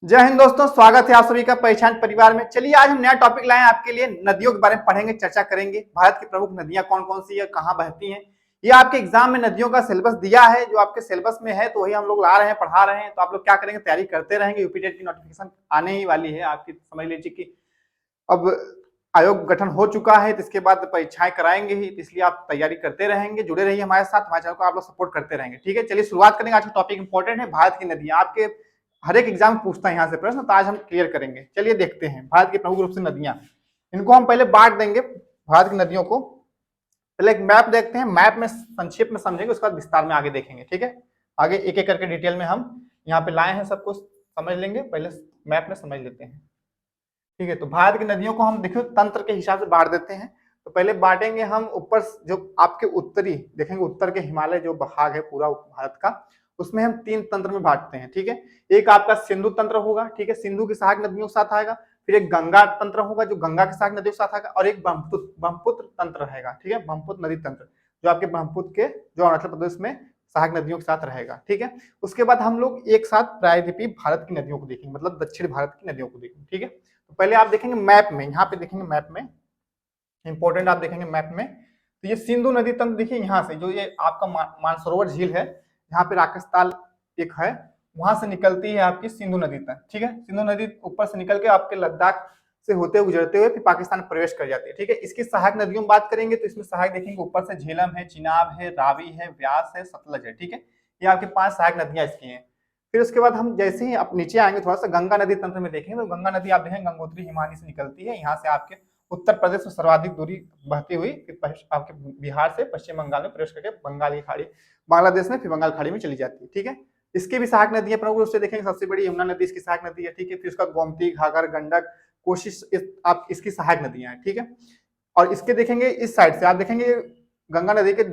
जय हिंद दोस्तों, स्वागत है आप सभी का पहचान परिवार में। चलिए आज हम नया टॉपिक लाए हैं आपके लिए, नदियों के बारे में पढ़ेंगे, चर्चा करेंगे। भारत की प्रमुख नदियां कौन कौन सी है, कहाँ बहती हैं। ये आपके एग्जाम में नदियों का सिलेबस दिया है, जो आपके सिलेबस में है तो वही हम लोग ला रहे हैं, पढ़ा रहे हैं। तो आप लोग क्या करेंगे, तैयारी करते रहेंगे। यूपी टेट की नोटिफिकेशन आने ही वाली है, आपकी समझ लीजिए कि अब आयोग गठन हो चुका है, तो इसके बाद परीक्षाएं कराएंगे ही, तो इसलिए आप तैयारी करते रहेंगे, जुड़े रहिए हमारे साथ, हमारे चैनल को आप लोग सपोर्ट करते रहेंगे। ठीक है, चलिए शुरुआत करेंगे। आज का टॉपिक इंपॉर्टेंट है, भारत की नदियां। आपके हर एक एग्जाम पूछता है यहाँ से प्रश्न, तो आज हम क्लियर करेंगे। चलिए देखते हैं भारत की प्रमुख रूप से नदियां। इनको हम पहले बांट देंगे, भारत की नदियों को। पहले एक मैप देखते हैं, मैप में संक्षेप में समझेंगे, उसके बाद विस्तार में आगे देखेंगे। ठीक है, आगे एक एक करके डिटेल में हम यहाँ पे लाए हैं, सब कुछ समझ लेंगे। पहले मैप में समझ लेते हैं। ठीक है, तो भारत की नदियों को हम देखो तंत्र के हिसाब से बांट देते हैं। तो पहले बांटेंगे हम ऊपर, जो आपके उत्तरी देखेंगे, उत्तर के हिमालय जो भाग है पूरा भारत का, उसमें हम 3 तंत्र में बांटते हैं। ठीक है, एक आपका सिंधु तंत्र होगा, ठीक है, सिंधु की सहायक नदियों के साथ आएगा। फिर एक गंगा तंत्र होगा, जो गंगा के सहायक नदियों के साथ आएगा। और एक ब्रह्मपुत्र तंत्र रहेगा। ठीक है, ब्रह्मपुत्र नदी तंत्र, जो आपके ब्रह्मपुत्र के जो अरुणाचल प्रदेश में सहायक नदियों के साथ रहेगा। ठीक है, उसके बाद हम लोग एक साथ प्रायद्वीपीय भारत की नदियों को देखेंगे, मतलब दक्षिण भारत की नदियों को देखेंगे। ठीक है, तो पहले आप देखेंगे मैप में, यहाँ पे देखेंगे मैप में, इंपॉर्टेंट आप देखेंगे मैप में। तो ये सिंधु नदी तंत्र देखिए, यहाँ से जो ये आपका मानसरोवर झील है, यहाँ पे राकेश एक है, वहां से निकलती है आपकी सिंधु नदी तक। ठीक है, सिंधु नदी ऊपर से निकल के आपके लद्दाख से होते गुजरते हुए फिर पाकिस्तान में प्रवेश कर जाती है। ठीक है, इसकी सहायक नदियों में बात करेंगे तो इसमें सहायक देखेंगे, ऊपर से झेलम है, चिनाब है, रावी है, व्यास है, सतलज है। ठीक है, ये आपके 5 सहायक नदियां इसकी हैं। फिर उसके बाद हम जैसे ही आप नीचे आएंगे, थोड़ा सा गंगा नदी तंत्र में देखेंगे, तो गंगा नदी आप देखेंगे गंगोत्री हिमानी से निकलती है, यहाँ से आपके उत्तर प्रदेश में सर्वाधिक दूरी बहती हुई आपके बिहार से पश्चिम बंगाल में प्रवेश करके बंगाल की खाड़ी, बांग्लादेश में, फिर बंगाल खाड़ी में चली जाती है। ठीक है, इसकी भी सहायक नदी है, प्रमुख रूप से देखेंगे सबसे बड़ी यमुना नदी इसकी सहायक नदी है। ठीक है, फिर उसका गोमती, घाघर, गंडक, आप इसकी सहायक नदियां हैं। ठीक है, और इसके देखेंगे इस साइड से आप देखेंगे गंगा नदी के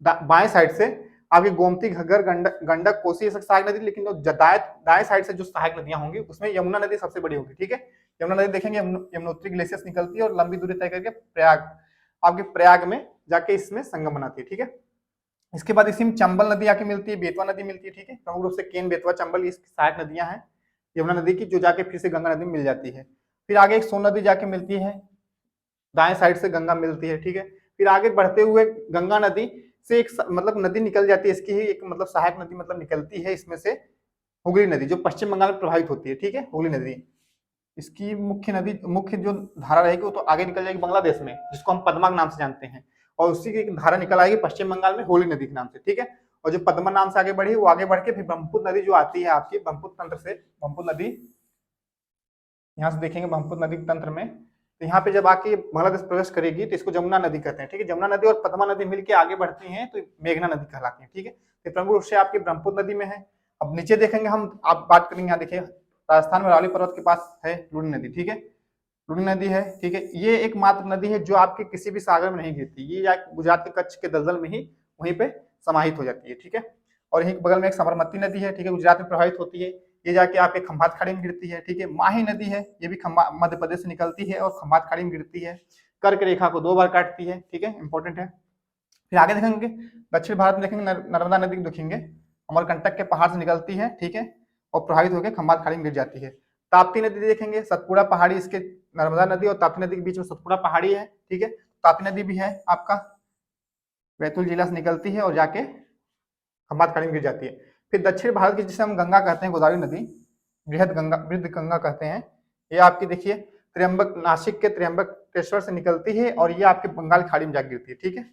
बाएं साइड से आपकी गोमती, घग्गर, गंडक गंडक कोसी, ये सब सहायक नदी। लेकिन जो दाएं साइड से जो सहायक नदियां होंगी, उसमें यमुना नदी सबसे बड़ी होगी। ठीक है, यमुना नदी देखेंगे यमुनोत्री ग्लेशियर निकलती है और लंबी दूरी तय करके आपके प्रयाग में जाके इसमें संगम बनाती है। ठीक है, इसके बाद इसी में चंबल नदी आके मिलती है, बेतवा नदी मिलती है। ठीक है, प्रमुख रूप से केन, बेतवा, चंबल इसकी सहायक नदियां हैं यमुना नदी की, जो जाके फिर से गंगा नदी में मिल जाती है। फिर आगे एक सोन नदी जाके मिलती है, दाएं साइड से गंगा मिलती है। ठीक है, फिर आगे बढ़ते हुए गंगा नदी से एक मतलब नदी निकल जाती है, इसकी ही एक मतलब सहायक नदी मतलब निकलती है इसमें से, हुगली नदी, जो पश्चिम बंगाल में प्रभावित होती है। ठीक है, हुगली नदी, इसकी मुख्य नदी, मुख्य जो धारा रहेगी वो तो आगे निकल जाएगी बांग्लादेश में, जिसको हम पद्मा के नाम से जानते हैं, और उसी की धारा निकल आएगी पश्चिम बंगाल में होली नदी के नाम से। ठीक है, और जो पद्मा नाम से आगे बढ़ी, वो आगे बढ़ के फिर ब्रह्मपुत्र नदी जो आती है आपकी ब्रह्मपुत्र तंत्र से, ब्रह्मपुत्र नदी यहाँ से देखेंगे ब्रह्मपुत्र नदी तंत्र में, तो यहाँ पे जब आके बांग्लादेश प्रवेश करेगी तो इसको जमुना नदी कहते हैं। ठीक है, जमुना नदी और पद्मा नदी मिलकर आगे बढ़ती हैं तो मेघना नदी कहलाती है। ठीक है, तो प्रमुख रूप से आपकी ब्रह्मपुत्र नदी में है। अब नीचे देखेंगे हम, आप बात करेंगे, यहाँ देखिए राजस्थान में अरावली पर्वत के पास है लूनी नदी। ठीक है, लूनी नदी है। ठीक है, ये एकमात्र नदी है जो आपके किसी भी सागर में नहीं गिरती, ये गुजरात के कच्छ के दलदल में ही वहीं पे समाहित हो जाती है। ठीक है, और यहीं बगल में एक साबरमती नदी है। ठीक है, गुजरात में प्रभावित होती है, ये जाके आपके खंभात खाड़ी में गिरती है। ठीक है, माही नदी है, ये भी मध्य प्रदेश से निकलती है और खंभात खाड़ी में गिरती है, कर्क रेखा को 2 बार काटती है। ठीक है, इंपॉर्टेंट है। फिर आगे देखेंगे दक्षिण भारत में देखेंगे नर्मदा नदी देखेंगे, अमरकंटक के पहाड़ से निकलती है। ठीक है, और प्रभावित होकर खंभात खाड़ी में गिर जाती है। ताप्ती नदी देखेंगे, सतपुड़ा पहाड़ी, इसके नर्मदा नदी और ताप्ती नदी के बीच में सतपुड़ा पहाड़ी है। ठीक है, ताप्ती नदी भी है आपका बैतूल जिला से निकलती है और जाके खंभात खाड़ी में गिर जाती है। फिर दक्षिण भारत की, जिसे हम गंगा कहते हैं, गोदावरी नदी, वृद्ध गंगा कहते हैं, ये आपकी देखिए त्र्यंबक, नासिक के त्र्यंबकेश्वर से निकलती है और ये आपके बंगाल खाड़ी में जाकर गिरती है। ठीक है,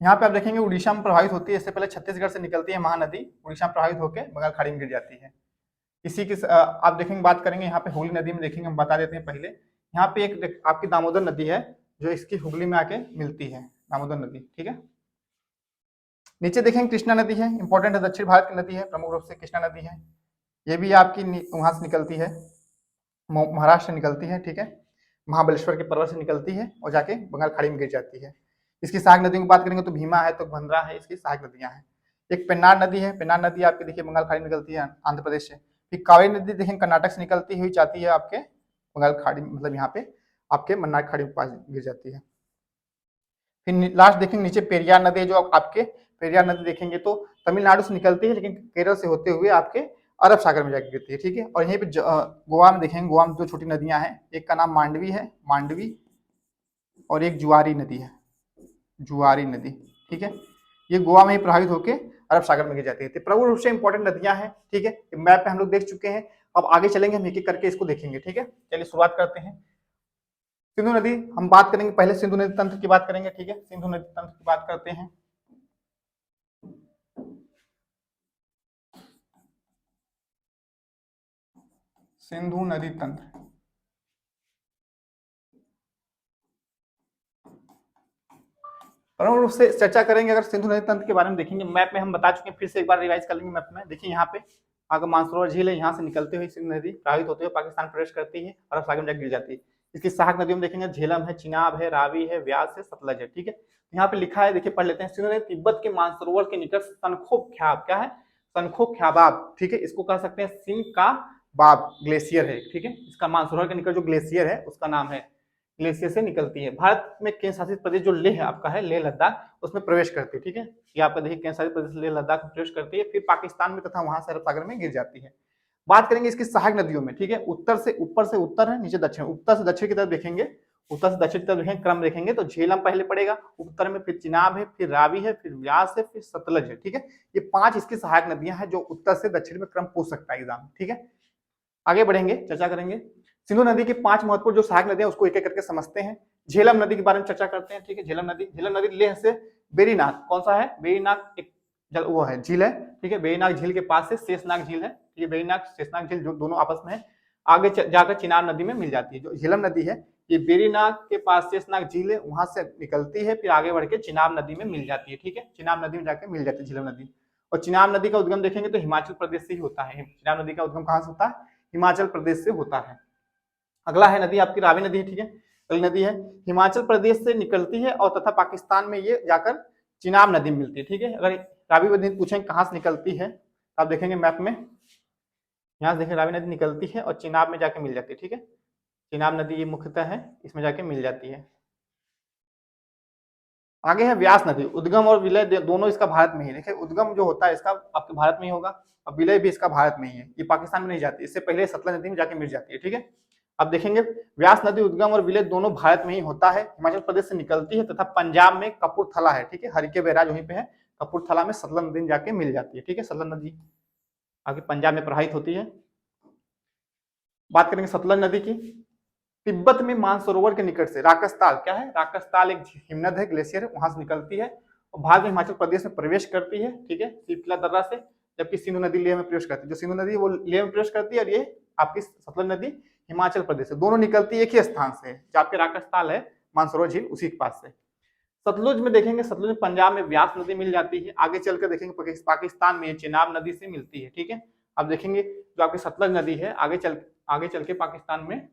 यहाँ पे आप देखेंगे उड़ीसा में प्रभावित होती है, इससे पहले छत्तीसगढ़ से निकलती है महानदी, उड़ीसा में प्रभावित होकर बंगाल खाड़ी में गिर जाती है। इसी की आप देखेंगे, बात करेंगे यहाँ पे हुगली नदी में देखेंगे, हम बता देते हैं पहले। यहाँ पे एक आपकी दामोदर नदी है, जो इसकी हुगली में आके मिलती है, दामोदर नदी। ठीक है, नीचे देखेंगे कृष्णा नदी है, इंपॉर्टेंट है, दक्षिण भारत की नदी है, प्रमुख रूप से कृष्णा नदी है, ये भी आपकी वहां से निकलती है, महाराष्ट्र से निकलती है। ठीक है, महाबलेश्वर के पर्वत से निकलती है और जाके बंगाल खाड़ी में गिर जाती है। इसकी सहायक नदियों की बात करेंगे तो भीमा है, तो भंद्रा है, इसकी सहायक नदियां हैं। एक पेन्नार नदी है, पेन्नार नदी आपकी देखिए बंगाल खाड़ी में निकलती है आंध्र प्रदेश से। फिर कावेरी नदी देखेंगे कर्नाटक से निकलती हुई जाती है आपके बंगाल खाड़ी, मतलब यहाँ पे आपके मन्नार खाड़ी के पास गिर जाती है। फिर लास्ट देखेंगे नीचे पेरियार नदी है, जो आपके पेरियार नदी देखेंगे तो तमिलनाडु से निकलती है, लेकिन केरल से होते हुए आपके अरब सागर में जाकर गिरती है, ठीक है। और यहीं पे गोवा में देखेंगे, गोवा में दो छोटी नदियां हैं, एक का नाम मांडवी है, मांडवी, और एक जुआरी नदी है, जुआरी नदी, ठीक है। ये गोवा में ही प्रभावित होकर अरब सागर में गिर जाती है। तो प्रमुख रूप से इंपॉर्टेंट नदियां हैं, ठीक है। मैप पे हम लोग देख चुके हैं, अब आगे चलेंगे, हम एक एक करके इसको देखेंगे, ठीक है। चलिए शुरुआत करते हैं। सिंधु नदी हम बात करेंगे, पहले सिंधु नदी तंत्र की बात करेंगे, ठीक है। सिंधु नदी तंत्र की बात करते हैं। सिंधु नदी तंत्र, प्रमुख रूप से चर्चा करेंगे अगर सिंधु नदी तंत्र के बारे में देखेंगे। मैप में हम बता चुके हैं, फिर से एक बार रिवाइज कर लेंगे। मैप में देखिए, यहाँ पे आगे मानसरोवर झील है, यहाँ से निकलते हुए सिंधु नदी प्रभावित होते हुए पाकिस्तान प्रवेश करती है, अरब सागर में जाकर गिर जाती है। इसकी सहायक नदियों में देखेंगे झेलम है, चिनाब है, रावी है, व्यास है, सतलज है, ठीक है। यहाँ पे लिखा है, देखिए पढ़ लेते हैं। सिंधु नदी तिब्बत के मानसरोवर के निकट सनखो ख्याब, क्या है, सनखो ख्याबाब, ठीक है। इसको कह सकते हैं सिंह का बाब ग्लेशियर है, ठीक है। इसका मानसरोवर के निकट जो ग्लेशियर है उसका नाम है, ग्लेशियर से निकलती है। भारत में केंद्र शासित प्रदेश जो लेह है आपका है, लेह लद्दाख, उसमें प्रवेश करती है, ठीक है। ये आपका देखिए केंद्र शासित प्रदेश लेह लद्दाख में प्रवेश करती है, फिर पाकिस्तान में तथा वहां से अरब सागर में गिर जाती है। बात करेंगे इसकी सहायक नदियों में, ठीक है। उत्तर से ऊपर से उत्तर है, नीचे दक्षिण, उत्तर से दक्षिण की तरफ देखेंगे, उत्तर से दक्षिण की तरफ देखेंगे, क्रम देखेंगे तो झेलम पहले पड़ेगा, उत्तर में फिर चिनाब है, फिर रावी है, फिर व्यास है, फिर सतलज है, ठीक है। ये 5 इसकी सहायक नदियां हैं जो उत्तर से दक्षिण में क्रम पूछ सकता है एग्जाम, ठीक है। आगे बढ़ेंगे, चर्चा करेंगे सिंधु नदी की 5 महत्वपूर्ण जो सहायक नदियां उसको एक एक करके समझते हैं। झेलम नदी के बारे में चर्चा करते हैं, ठीक है। झेलम नदी लेह से बेरीनाग, कौन सा है, बेरीनाग एक वो है झील है, ठीक है। बेरीनाग झील के पास से शेषनाग झील है, ठीक है। बेरीनाग शेषनाग झील जो दोनों आपस में है, आगे जाकर चिनाब नदी में मिल जाती है। जो झेलम नदी है ये बेरीनाग के पास शेषनाग झील है, वहां से निकलती है, फिर आगे बढ़ के चिनाब नदी में मिल जाती है, ठीक है। चिनाब नदी में जाकर मिल जाती है झेलम नदी। और चिनाब नदी का उद्गम देखेंगे तो हिमाचल प्रदेश से ही होता है। चिनाब नदी का उद्गम कहां से होता है, हिमाचल प्रदेश से होता है। अगला है नदी आपकी रावी नदी है, ठीक है। अगली नदी है हिमाचल प्रदेश से निकलती है और तथा पाकिस्तान में ये जाकर चिनाब नदी में मिलती है, ठीक है। अगर रावी नदी पूछें कहां से निकलती है तो आप देखेंगे मैप में, यहाँ से देखें रावी नदी निकलती है और चिनाब में जाके मिल जाती है, ठीक है। चिनाब नदी ये मुख्यतः है, इसमें जाके मिल जाती है। आगे है व्यास नदी, उद्गम और विलय दोनों इसका भारत में ही, देखिए उद्गम जो होता है इसका आपके भारत में ही होगा और विलय भी इसका भारत में ही है, ये पाकिस्तान में नहीं जाती, इससे पहले सतलज नदी में जाके मिल जाती है, ठीक है। अब देखेंगे व्यास नदी उद्गम और विलय दोनों भारत में ही होता है, हिमाचल प्रदेश से निकलती है तथा पंजाब में कपूरथला है, ठीक है। हरिके बैराज वहीं पे है, कपूरथला में सतलज नदी जाके मिल जाती है, ठीक है। सतलज नदी आगे पंजाब में प्रवाहित होती है। बात करेंगे सतलज नदी की, तिब्बत में मानसरोवर के निकट से राकसताल, क्या है, राकसताल एक हिमनद है, ग्लेशियर है, वहां से निकलती है और भारत में हिमाचल प्रदेश में प्रवेश करती है, ठीक है, सिरकिला दर्रा से। जबकि सिंधु नदी लेह में प्रवेश करती है, जो सिंधु नदी वो लेह में प्रवेश करती है और ये आपकी सतलज नदी हिमाचल प्रदेश से, दोनों निकलती एक ही स्थान से, जो आपके राकसताल है मानसरोवर झील उसी के पास से। सतलुज में देखेंगे, सतलुज में पंजाब में व्यास नदी मिल जाती है, आगे चलकर देखेंगे पाकिस्तान में चिनाब नदी से मिलती है, ठीक है। अब देखेंगे जो आपकी सतलज नदी है आगे चल के पाकिस्तान में,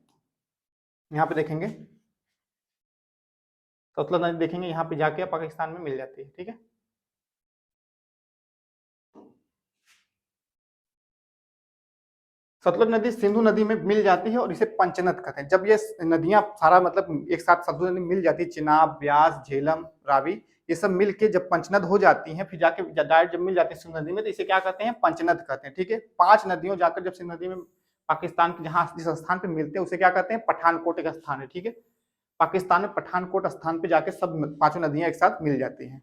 यहाँ पे देखेंगे सतलज नदी देखेंगे, यहाँ पे जाके पाकिस्तान में मिल जाती है, ठीक है। सतलज नदी सिंधु नदी में मिल जाती है और इसे पंचनद कहते हैं। जब ये नदियां सारा मतलब एक साथ सतलज नदी मिल जाती है, चिनाब, व्यास, झेलम, रावी, ये सब मिल के जब पंचनद हो जाती हैं, फिर जाके डायरेक्ट जब मिल जाती है सिंधु नदी में, तो इसे क्या कहते हैं, पंचनद कहते हैं, ठीक है। 5 नदियों जाकर जब सिंधु नदी में पाकिस्तान के जहां जिस स्थान पे मिलते हैं उसे क्या कहते हैं, पठानकोट एक स्थान है, ठीक है। पाकिस्तान में पठानकोट स्थान पे जाके सब 5 नदियां एक साथ मिल जाती हैं।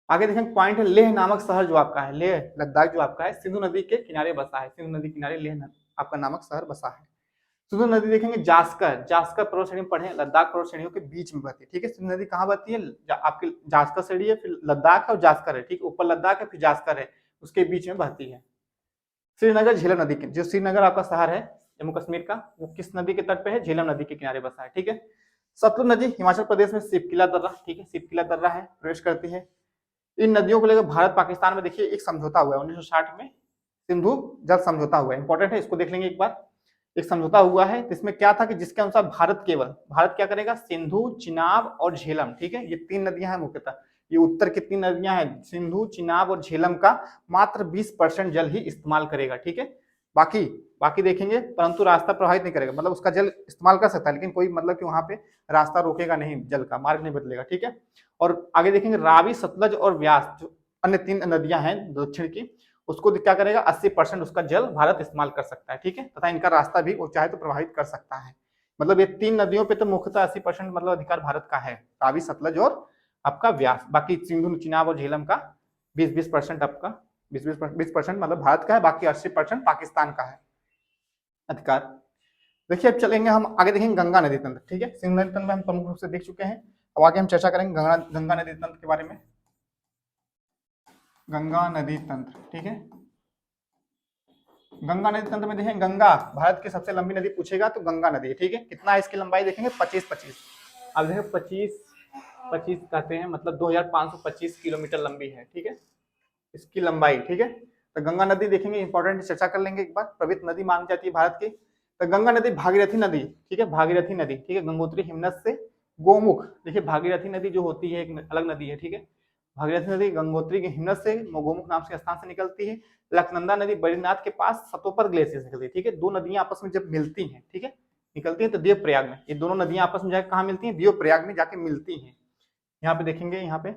आगे देखेंगे पॉइंट है लेह नामक शहर जो आपका है, लेह लद्दाख जो आपका है सिंधु नदी के किनारे बसा है, सिंधु नदी किनारे लेह आपका नामक शहर बसा है। सिंधु नदी देखेंगे जास्कर पर्वत श्रेणी में पढ़े, लद्दाख पर्वत श्रेणियों के बीच में बहती है, ठीक है। सिंधु नदी कहाँ बहती है, आपकी जास्कर श्रेणी है, फिर लद्दाख है और जास्कर है, ठीक, ऊपर लद्दाख है फिर जास्कर है, उसके बीच में बहती है। श्रीनगर झेलम नदी के, जो श्रीनगर आपका शहर है जम्मू कश्मीर का, वो किस नदी के तट पे है, झेलम नदी के किनारे बसा है, ठीक है। सतलुज नदी हिमाचल प्रदेश में सिपकिला दर्रा, ठीक है, सिपकिला दर्रा है, प्रवेश करती है। इन नदियों को लेकर भारत पाकिस्तान में देखिए एक समझौता हुआ है 1960 में, सिंधु जल समझौता हुआ है, इंपॉर्टेंट है, इसको देख लेंगे एक बार। एक समझौता हुआ है जिसमें क्या था कि जिसके अनुसार भारत क्या करेगा, सिंधु, चिनाब और झेलम, ठीक है, ये 3 नदियां हैं मुख्यतः, ये उत्तर की 3 नदियां हैं, सिंधु, चिनाब और झेलम का मात्र 20% जल ही इस्तेमाल करेगा, ठीक है। बाकी देखेंगे परंतु रास्ता प्रभावित नहीं करेगा, मतलब उसका जल इस्तेमाल कर सकता है लेकिन कोई मतलब कि वहां पे रास्ता रोकेगा नहीं, जल का मार्ग नहीं बदलेगा, ठीक है। और आगे देखेंगे रावी, सतलज और व्यास जो अन्य 3 नदियां हैं दक्षिण की, उसको क्या करेगा, 80% उसका जल भारत इस्तेमाल कर सकता है, ठीक है। तथा इनका रास्ता भी वो चाहे तो प्रभावित कर सकता है। मतलब ये 3 नदियों पे तो मुख्यतः 80% मतलब अधिकार भारत का है, रावी, सतलज और आपका व्यास। बाकी सिंधु, चिनाब और झेलम का 20% आपका 20% मतलब भारत का है, बाकी 80% पाकिस्तान का है अधिकार। देखिए अब चलेंगे हम आगे, देखेंगे गंगा नदी तंत्र, ठीक है। सिंधु नदी तंत्र में हम प्रमुख रूप से देख चुके हैं। अब आगे हम चर्चा करेंगे गंगा नदी तंत्र के बारे में। गंगा नदी तंत्र, ठीक है। गंगा नदी तंत्र में देखेंगे, गंगा भारत की सबसे लंबी नदी पूछेगा तो गंगा नदी है, ठीक है। कितना है इसकी लंबाई देखेंगे, 25। अब देखेंगे 25 कहते हैं मतलब 2525 किलोमीटर लंबी है, ठीक है, इसकी लंबाई, ठीक है। तो गंगा नदी देखेंगे, इंपॉर्टेंट चर्चा कर लेंगे एक बार। पवित्र नदी मानी जाती है भारत की। तो गंगा नदी भागीरथी नदी, ठीक है, भागीरथी नदी, ठीक है, गंगोत्री हिमनद से गोमुख। देखिए भागीरथी नदी जो होती है एक अलग नदी है, ठीक है। भागीरथी नदी गंगोत्री के हिमनद से गोमुख नाम से स्थान से निकलती है। अलकनंदा नदी बद्रीनाथ के पास सतोपर ग्लेशियर से निकलती है, ठीक है। दो नदियां आपस में जब मिलती हैं, ठीक है, निकलती है तो देवप्रयाग में, ये दोनों नदियां आपस में जाकर कहाँ मिलती हैं, देवप्रयाग में जाके मिलती हैं। यहाँ पे देखेंगे, यहाँ पे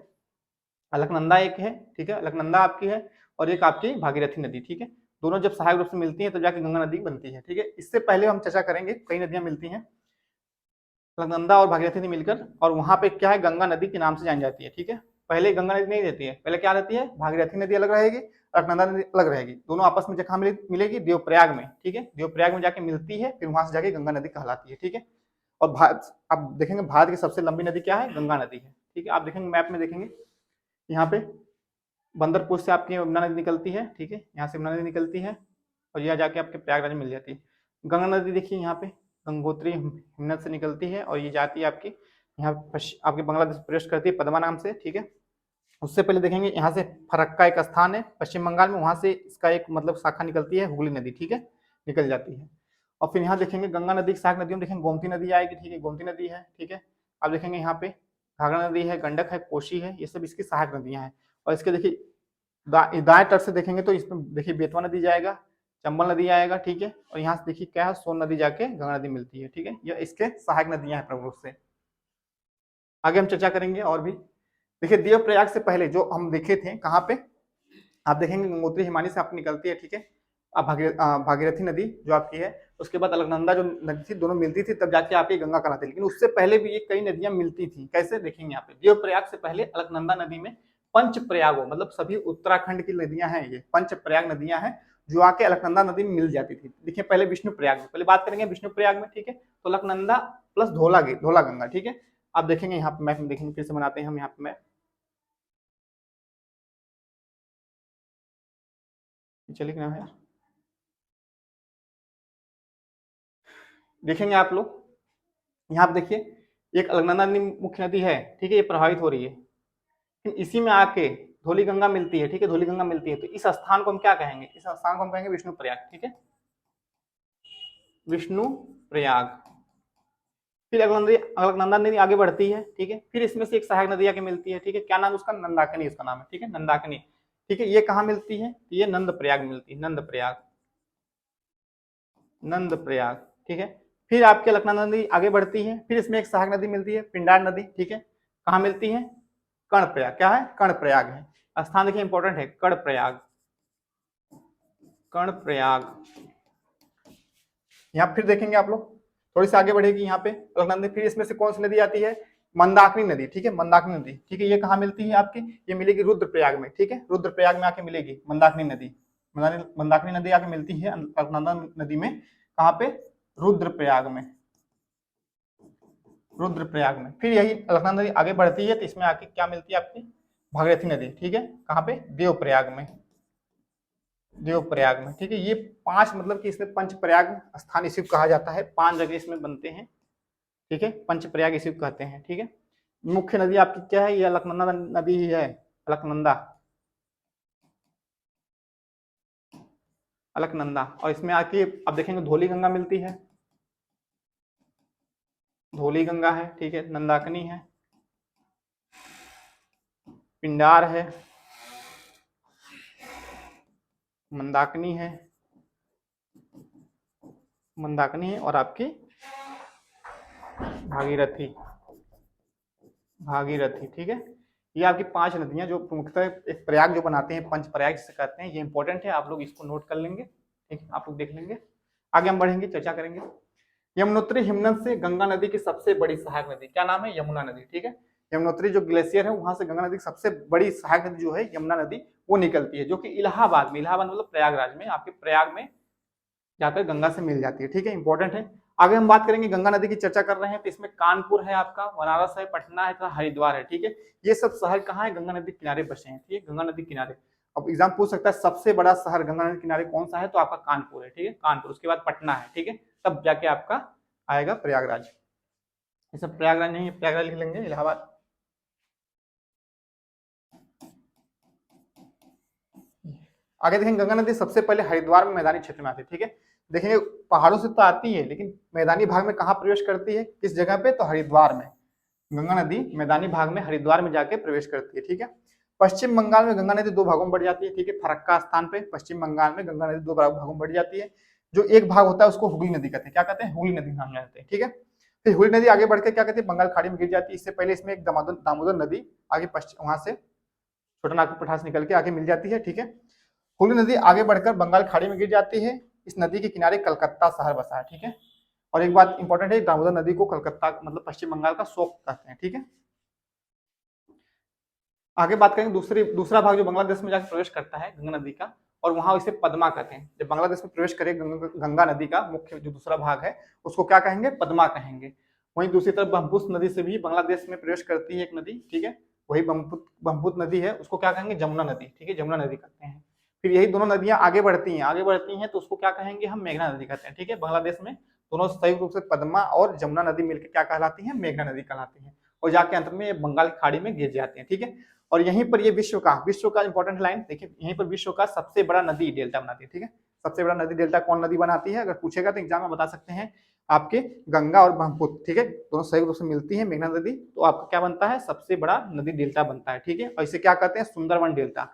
अलकनंदा एक है, ठीक है, अलकनंदा आपकी है, और एक आपकी भागीरथी नदी, ठीक है। दोनों जब सहायक रूप से मिलती हैं तो जाके गंगा नदी बनती है, ठीक है। इससे पहले हम चर्चा करेंगे, कई नदियां मिलती हैं अलकनंदा और भागीरथी नदी मिलकर, और वहां पे क्या है, गंगा नदी के नाम से जानी जाती है, ठीक है। पहले गंगा नदी नहीं रहती है, पहले क्या रहती है, भागीरथी नदी अलग रहेगी, अलकनंदा नदी अलग रहेगी। दोनों आपस में जहाँ मिलेगी, देवप्रयाग में, ठीक है, देवप्रयाग में जाके मिलती है, फिर वहां से जाके गंगा नदी कहलाती है, ठीक है। और अब देखेंगे भारत की सबसे लंबी नदी क्या है, गंगा नदी है, ठीक है। आप देखेंगे मैप में देखेंगे, यहाँ पे बंदरपुर से आपकी यमुना नदी निकलती है, ठीक है, यहाँ से यमुना नदी निकलती है और यह जाके आपके प्रयागराज में मिल जाती है। गंगा नदी देखिए यहाँ पे गंगोत्री हिमनद से निकलती है और ये जाती है आपकी यहाँ आपके बांग्लादेश प्रवेश करती है पद्मा नाम से, ठीक है। उससे पहले देखेंगे यहाँ से फरक्का एक स्थान है पश्चिम बंगाल में, वहां से इसका एक मतलब शाखा निकलती है, हुगली नदी, ठीक है, निकल जाती है। और फिर यहाँ देखेंगे गंगा नदी की सहायक नदियों में देखेंगे गोमती नदी आएगी, ठीक है, गोमती नदी है, ठीक है। अब देखेंगे यहाँ पे घाघरा नदी है, गंडक है, कोसी है, ये सब इसकी सहायक नदियां हैं। और इसके देखिए दाएं तट से देखेंगे तो इसमें देखिए बेतवा नदी जाएगा, चंबल नदी आएगा, ठीक है। और यहाँ से देखिए क्या है, सोन नदी जाके गंगा नदी मिलती है, ठीक है। ये इसके सहायक नदियां हैं प्रमुख रूप से। आगे हम चर्चा करेंगे और भी। देखिए देवप्रयाग से पहले जो हम देखे थे, कहाँ पे आप देखेंगे गंगोत्री हिमानी से आपकी निकलती है, ठीक है। अब भागीरथी नदी जो आपकी है, उसके बाद अलकनंदा जो नदी थी, दोनों मिलती थी, तब जाके आपकी गंगा कहलाती। लेकिन उससे पहले भी ये कई नदियां मिलती थी, कैसे देखेंगे यहाँ पे। देवप्रयाग से पहले अलकनंदा नदी में पंच प्रयागों मतलब सभी उत्तराखंड की नदियां हैं, ये पंच प्रयाग नदियां हैं जो आके अलकनंदा नदी में मिल जाती थी। देखिए पहले विष्णु प्रयाग में, पहले बात करेंगे विष्णु प्रयाग में, ठीक है। तो अलकनंदा प्लस धोला गंगा, ठीक है। आप देखेंगे यहाँ पे मैप में, देखेंगे फिर से बनाते हैं हम यहाँ पे मैप, चलिए क्या है यार, देखेंगे आप लोग यहाँ पे देखिए एक अलकनंदा नदी मुख्य नदी है, ठीक है, ये प्रभावित हो रही है। फिर इसी में आके धौली गंगा मिलती है, ठीक है, धौली गंगा मिलती है। तो इस स्थान को हम क्या कहेंगे, इस स्थान को हम कहेंगे विष्णु प्रयाग, ठीक है, विष्णु प्रयाग। फिर अलकनंदा नदी आगे बढ़ती है, ठीक है। फिर इसमें से एक सहायक नदी आके मिलती है, ठीक है, क्या नाम उसका, नंदाकिनी उसका नाम है, ठीक है, नंदाकिनी, ठीक है। ये कहाँ मिलती है, ये नंद प्रयाग मिलती है, नंद प्रयाग, ठीक है। फिर आपके अलकनंदा नदी आगे बढ़ती है, फिर इसमें एक सहायक नदी मिलती है, पिंडार नदी, ठीक है, कहाँ मिलती है, कर्णप्रयाग, क्या है, कर्णप्रयाग है। स्थान देखिए इंपॉर्टेंट है, कर्णप्रयाग, कर्णप्रयाग। यहाँ फिर देखेंगे आप लोग, थोड़ी सी आगे बढ़ेगी यहाँ पे अलकनंदा, फिर इसमें से कौन सी नदी आती है, मंदाकिनी नदी, ठीक है, मंदाकिनी नदी, ठीक है। ये कहाँ मिलती है आपकी, ये मिलेगी रुद्रप्रयाग में, ठीक है, रुद्रप्रयाग में आके मिलेगी मंदाकिनी नदी, मंदाकिनी नदी आके मिलती है अलकनंदा नदी में, कहाँ पे, रुद्रप्रयाग में, रुद्रप्रयाग में। फिर यही अलकनंदा नदी आगे बढ़ती है तो इसमें आके क्या मिलती है आपकी, भागीरथी नदी, ठीक है, कहाँ पे, देवप्रयाग में, देवप्रयाग में, ठीक है। ये 5 मतलब कि इसमें पंच प्रयाग स्थान इसी को कहा जाता है, 5 जगह इसमें बनते हैं, ठीक है, पंच प्रयाग इसी को कहते हैं, ठीक है। मुख्य नदी आपकी क्या है, ये अलकनंदा नदी ही है, अलकनंदा, अलकनंदा। और इसमें आके अब देखेंगे धौली गंगा मिलती है, धौली गंगा है, ठीक है, नंदाकिनी है, पिंडार है, मंदाकिनी है, मंदाकिनी है, और आपकी भागीरथी, भागीरथी, ठीक है। ये आपकी 5 नदियां जो प्रमुखतः एक प्रयाग जो बनाते हैं, पंच प्रयाग जिसे कहते हैं, ये इंपॉर्टेंट है, आप लोग इसको नोट कर लेंगे, ठीक है, आप लोग देख लेंगे। आगे हम बढ़ेंगे, चर्चा करेंगे। यमुनोत्री हिमनद से गंगा नदी की सबसे बड़ी सहायक नदी क्या नाम है? यमुना नदी, ठीक है। यमुनोत्री जो ग्लेशियर है वहां से गंगा नदी की सबसे बड़ी सहायक नदी जो है यमुना नदी वो निकलती है, जो कि इलाहाबाद में, इलाहाबाद मतलब प्रयागराज में, आपके प्रयाग में जाकर गंगा से मिल जाती है, ठीक है, इंपॉर्टेंट है। आगे हम बात करेंगे, गंगा नदी की चर्चा कर रहे हैं तो इसमें कानपुर है आपका, बनारस है, पटना है, हरिद्वार है, ठीक है। ये सब शहर कहाँ है? गंगा नदी किनारे बसे हैं, ठीक है, गंगा नदी किनारे। अब एग्जाम पूछ सकता है सबसे बड़ा शहर गंगा नदी किनारे कौन सा है, तो आपका कानपुर है, ठीक है, कानपुर। उसके बाद पटना है, ठीक है, तब जाके आपका आएगा प्रयागराज। ये सब प्रयागराज नहीं है, प्रयागराज लिख लेंगे, इलाहाबाद। आगे देखेंगे, गंगा नदी सबसे पहले हरिद्वार में मैदानी क्षेत्र में आती है, ठीक है। देखेंगे पहाड़ों से तो आती है, लेकिन मैदानी भाग में कहाँ प्रवेश करती है, किस जगह पे? तो हरिद्वार में। गंगा नदी मैदानी भाग में हरिद्वार में जाके प्रवेश करती है, ठीक है। पश्चिम बंगाल में गंगा नदी दो भागों में बढ़ जाती है, ठीक है, फरक्का स्थान पे पश्चिम बंगाल में गंगा नदी दो भागों में बढ़ जाती है। जो एक भाग होता है उसको हुगली नदी कहते हैं, क्या कहते हैं? हुगली नदी नाम लेते हैं, ठीक है। फिर हुगली नदी आगे बढ़ के क्या कहते हैं? बंगाल खाड़ी में गिर जाती है। इससे पहले इसमें एक दामोदर नदी आगे पश्चिम वहां से छोटा नागपुर पठार से निकल के आगे मिल जाती है, ठीक है। हुगली नदी आगे बढ़कर बंगाल खाड़ी में गिर जाती है। इस नदी के किनारे कलकत्ता शहर बसा है, ठीक है। और एक बात इंपॉर्टेंट है, दामोदर नदी को कलकत्ता मतलब पश्चिम बंगाल का शोक कहते हैं, ठीक है। आगे बात करेंगे, दूसरा भाग जो बांग्लादेश में जाकर प्रवेश करता है गंगा नदी का, और वहां इसे पद्मा कहते हैं। जब बांग्लादेश में प्रवेश करे गंगा नदी का मुख्य जो दूसरा भाग है उसको क्या कहेंगे? पद्मा कहेंगे। वहीं दूसरी तरफ ब्रह्मपुत्र नदी से भी बांग्लादेश में प्रवेश करती है एक नदी, ठीक है, वही ब्रह्मपुत्र नदी है, उसको क्या कहेंगे? जमुना नदी, ठीक है, जमुना नदी कहते हैं। फिर यही दोनों नदियां आगे बढ़ती हैं तो उसको क्या कहेंगे? हम मेघना नदी कहते हैं, ठीक है। बांग्लादेश में दोनों संयुक्त रूप से पद्मा और जमुना नदी मिलकर क्या कहलाती है? मेघना नदी कहलाती है, और जाके अंत में बंगाल की खाड़ी में गिर जाते हैं, ठीक है। और यहीं पर ये विश्व का इंपॉर्टेंट लाइन देखिए, यहीं पर विश्व का सबसे बड़ा नदी डेल्टा बनाती है, ठीक है। सबसे बड़ा नदी डेल्टा कौन नदी बनाती है? अगर पूछेगा तो एग्जाम में बता सकते हैं आपके गंगा और ब्रह्मपुत्र, ठीक है, दोनों संयुक्त रूप से मिलती है मेघना नदी, तो आपका क्या बनता है? सबसे बड़ा नदी डेल्टा बनता है, ठीक है। और इसे क्या कहते हैं? सुंदरवन डेल्टा।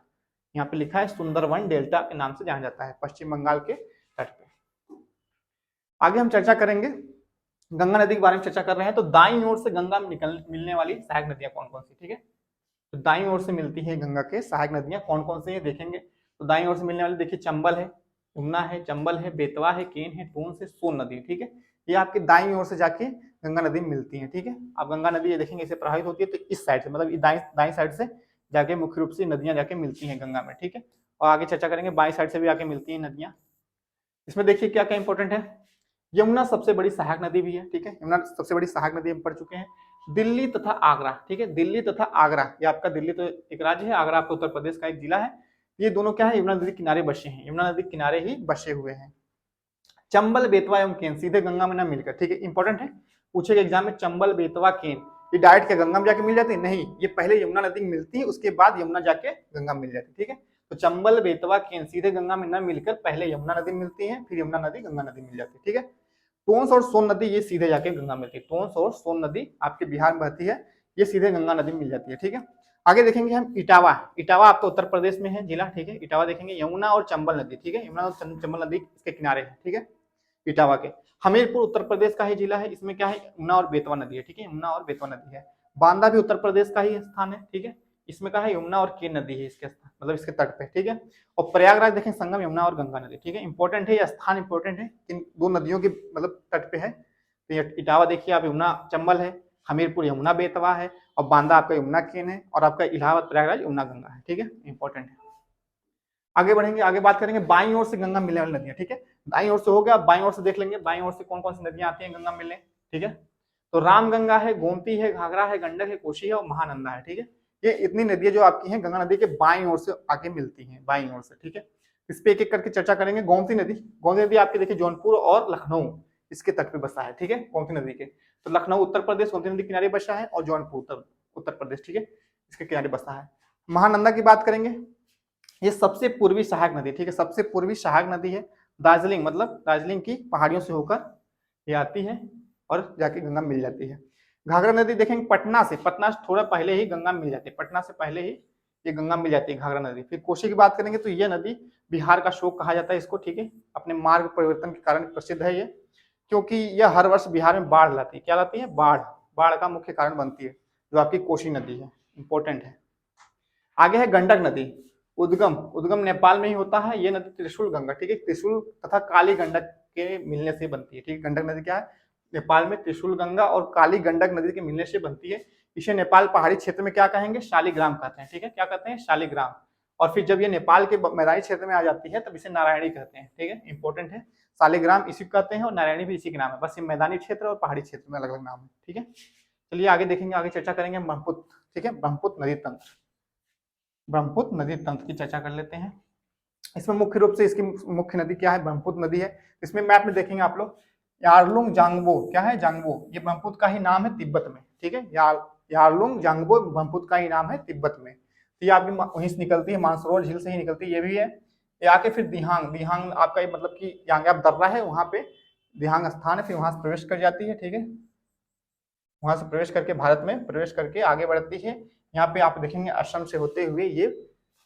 यहाँ पे लिखा है सुंदरवन डेल्टा के नाम से जाना जाता है, पश्चिम बंगाल के तट पे। आगे हम चर्चा करेंगे, गंगा नदी के बारे में चर्चा कर रहे हैं, तो दाईं ओर से गंगा में मिलने वाली सहायक नदियां कौन कौन सी, ठीक है। तो दाईं ओर से मिलती है गंगा के सहायक नदियां कौन कौन सी है देखेंगे। तो दाईं ओर से मिलने वाली देखिए, चंबल है, यमुना है, चंबल है, बेतवा है, केन है, टोंस है, सोन नदी, ठीक है। ये आपके दाईं ओर से जाके गंगा नदी मिलती है, ठीक है। आप गंगा नदी ये देखेंगे इसे प्रभावित होती है तो इस साइड से, मतलब दाईं साइड से जाके मुख्य रूप से नदियां जाके मिलती हैं गंगा में, ठीक है। और आगे चर्चा करेंगे, बाईं साइड से भी आके मिलती है नदियां। इसमें देखिए क्या क्या इंपॉर्टेंट है। यमुना सबसे बड़ी सहायक नदी भी है, ठीक है, यमुना सबसे बड़ी सहायक नदी हम पढ़ चुके हैं। दिल्ली तथा आगरा, ठीक है, दिल्ली तथा आगरा, ये आपका दिल्ली तो एक राज्य है, आगरा आपका उत्तर प्रदेश का एक जिला है। ये दोनों क्या है? यमुना नदी किनारे बसे हैं, यमुना नदी किनारे ही बसे हुए हैं। चंबल, बेतवा एवं केन सीधे गंगा में न मिलकर, ठीक है, इंपॉर्टेंट है, पूछेगा एग्जाम में, चंबल, बेतवा, केन ये डायरेक्ट क्या गंगा में जाके मिल जाती है? नहीं, ये पहले यमुना नदी में मिलती है, उसके बाद यमुना जाके गंगा में मिल जाती है, ठीक है। तो चंबल, बेतवा, केन सीधे गंगा में न मिलकर पहले यमुना नदी मिलती है, फिर यमुना नदी गंगा नदी मिल जाती है, ठीक है। टोंस और सोन नदी ये सीधे जाके गंगा में मिलती है, टोंस और सोन नदी आपके बिहार में बहती है, ये सीधे गंगा नदी में मिल जाती है, ठीक है। आगे देखेंगे हम इटावा, इटावा आपका उत्तर प्रदेश में है जिला, ठीक है। इटावा देखेंगे, यमुना और चंबल नदी, ठीक है, यमुना और चंबल नदी इसके किनारे है, ठीक है, इटावा के। हमीरपुर उत्तर प्रदेश का ही जिला है, इसमें क्या है? यमुना और बेतवा नदी है, ठीक है, यमुना और बेतवा नदी है। बांदा भी उत्तर प्रदेश का ही स्थान है, ठीक है, इसमें क्या है? यमुना और केन नदी है इसके मतलब इसके तट पे, ठीक है। और प्रयागराज देखें, संगम यमुना और गंगा नदी, ठीक है, इंपॉर्टेंट है, यह स्थान इंपॉर्टेंट है, इन दो नदियों के मतलब तट पे है। तो ये इटावा देखिए आप, यमुना चंबल है, हमीरपुर यमुना बेतवा है, और बांदा आपका यमुना केन है, और आपका इलाहाबाद प्रयागराज यमुना गंगा है, ठीक है, इंपॉर्टेंट है। आगे बढ़ेंगे, आगे बात करेंगे बाईं ओर से गंगा मिलने वाली नदियां, ठीक है। दाईं ओर से हो गया, बाईं ओर से देख लेंगे, बाईं ओर से कौन कौन सी नदियां आती हैं गंगा मिलने, ठीक है। तो रामगंगा है, गोमती है, घाघरा है, गंडक है, कोशी है और महानंदा है, ठीक है। ये इतनी नदियां जो आपकी हैं गंगा नदी के बाईं ओर से आके मिलती हैं, बाईं ओर से, ठीक है। इस पे एक एक करके चर्चा करेंगे। गोमती नदी आपके देखिए जौनपुर और लखनऊ इसके तट पे बसा है, ठीक है, गोमती नदी के। तो लखनऊ उत्तर प्रदेश गोमती नदी किनारे बसा है, और जौनपुर उत्तर प्रदेश, ठीक है, इसके किनारे बसा है। महानंदा की बात करेंगे, ये सबसे पूर्वी सहायक नदी, ठीक है, सबसे पूर्वी सहायक नदी है। दार्जिलिंग मतलब दार्जिलिंग की पहाड़ियों से होकर ये आती है और जाके गंगा मिल जाती है। घाघरा नदी देखेंगे, पटना से थोड़ा पहले ही गंगा मिल जाती है, पटना से पहले ही ये गंगा मिल जाती है घाघरा नदी। फिर कोशी की बात करेंगे तो ये नदी बिहार का शोक कहा जाता है इसको, ठीक है, अपने मार्ग परिवर्तन के कारण प्रसिद्ध है ये, क्योंकि यह हर वर्ष बिहार में बाढ़ लाती है। क्या लाती है? बाढ़ का मुख्य कारण बनती है, जो आपकी कोशी नदी है, इंपॉर्टेंट है। आगे है गंडक नदी, उद्गम उद्गम नेपाल में ही होता है। ये नदी त्रिशूल गंगा, ठीक है, त्रिशूल तथा काली गंडक के मिलने से बनती है, ठीक है। गंडक नदी क्या है, नेपाल में त्रिशूल गंगा और काली गंडक नदी के मिलने से बनती है। इसे नेपाल पहाड़ी क्षेत्र में क्या कहेंगे, शालिग्राम कहते हैं, ठीक है, क्या कहते हैं, शालिग्राम। और फिर जब ये नेपाल के मैदानी क्षेत्र में आ जाती है तब इसे नारायणी कहते हैं, ठीक है, इंपॉर्टेंट है। शालिग्राम इसी को कहते हैं और नारायणी भी इसी के नाम है, बस ये मैदानी क्षेत्र और पहाड़ी क्षेत्र में अलग अलग नाम है, ठीक है। चलिए आगे देखेंगे, आगे चर्चा करेंगे ब्रह्मपुत्र, ठीक है, ब्रह्मपुत्र नदी तंत्र। ब्रह्मपुत्र नदी तंत्र की चर्चा कर लेते हैं। इसमें मुख्य रूप से इसकी मुख्य नदी क्या है, ब्रह्मपुत्र नदी है। इसमें मैप में देखेंगे आप लोग, यारलुंग जांगबो, क्या है, जांगबो, ये ब्रह्मपुत्र का ही नाम है तिब्बत में, ठीक है। यारलुंग जांगबो ब्रह्मपुत्र का ही नाम है तिब्बत में। तो ये आपकी वहीं से निकलती है, मानसरोवर झील से ही निकलती है, ये भी है। ये आके फिर दिहांग, दिहांग आपका मतलब कि यांग्याप दर्रा है, वहां पे दिहांग स्थान है, फिर वहां से प्रवेश कर जाती है, ठीक है। वहां से प्रवेश करके भारत में प्रवेश करके आगे बढ़ती है। यहाँ पे आप देखेंगे असम से होते हुए ये